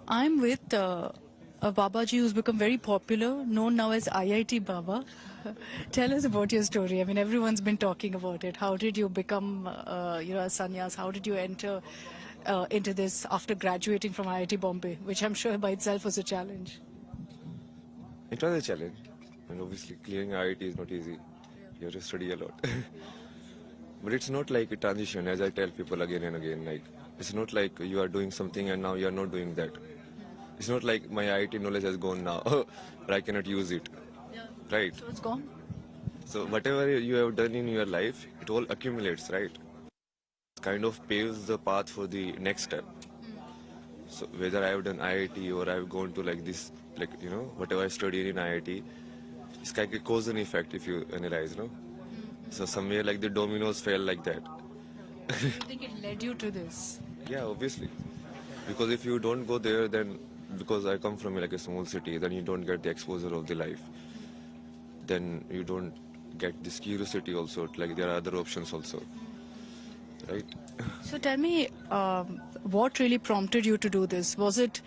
I'm with a Babaji who's become very popular, known now as IIT Baba. Tell us about your story. I mean, everyone's been talking about it. How did you become, a sannyas? How did you enter into this after graduating from IIT Bombay, which I'm sure by itself was a challenge? It was a challenge. And obviously, clearing IIT is not easy. You have to study a lot. But it's not like a transition, as I tell people again and again. Like, it's not like you are doing something and now you are not doing that. It's not like my IIT knowledge has gone now, but I cannot use it. Right? So it's gone. So whatever you have done in your life, it all accumulates, right? Kind of paves the path for the next step. So whether I have done IIT or I have gone to like this, whatever I studied in IIT, it's like a cause and effect if you analyze, no? So somewhere like the dominoes fell like that. I think it led you to this. Yeah, obviously. Because if you don't go there, then because I come from like a small city, then you don't get the exposure of the life. Then you don't get this curiosity also. Like there are other options also, right? So tell me, what really prompted you to do this? Was it,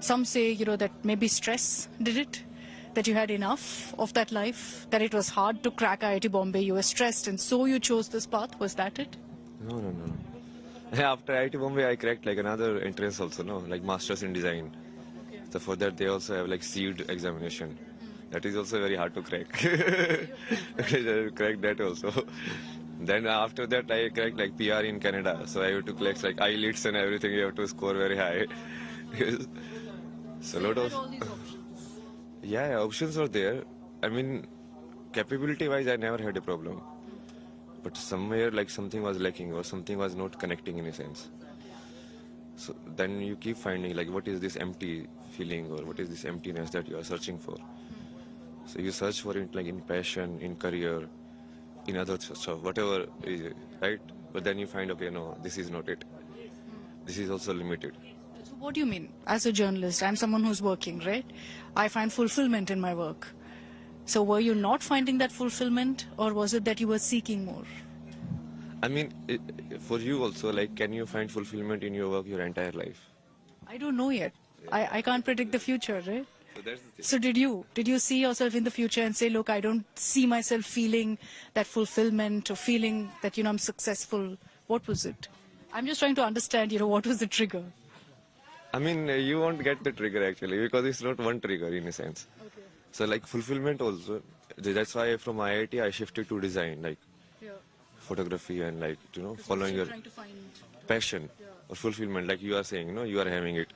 some say, that maybe stress did it? That you had enough of that life? That it was hard to crack IIT Bombay, you were stressed and so you chose this path? Was that it? No, no, no. After IIT Bombay, I cracked like another entrance also, no? Like Masters in Design. So for that, they also have like seed examination. That is also very hard to crack. I cracked that also. Then after that, I cracked like PR in Canada. So I have to collect like IELTS and everything. You have to score very high. So a lot of yeah, options were there. I mean, capability-wise, I never had a problem. But somewhere like something was lacking or something was not connecting in a sense. So then you keep finding like what is this empty feeling or what is this emptiness that you are searching for. So you search for it like in passion, in career, in other stuff, whatever is it, right? But then you find, okay, no, this is not it. This is also limited. So what do you mean? As a journalist, I'm someone who's working, right? I find fulfillment in my work. So were you not finding that fulfillment, or was it that you were seeking more? I mean, for you also, like, can you find fulfillment in your work your entire life? I don't know yet. I can't predict the future, right? So that's the thing. So did you see yourself in the future and say, look, I don't see myself feeling that fulfillment or feeling that, I'm successful? What was it? I'm just trying to understand, what was the trigger? I mean, you won't get the trigger actually because it's not one trigger in a sense. Okay. So like fulfillment also, that's why from IIT I shifted to design, like Yeah. photography and like, following your Trying to find. passion or fulfillment, like you are saying, you are having it.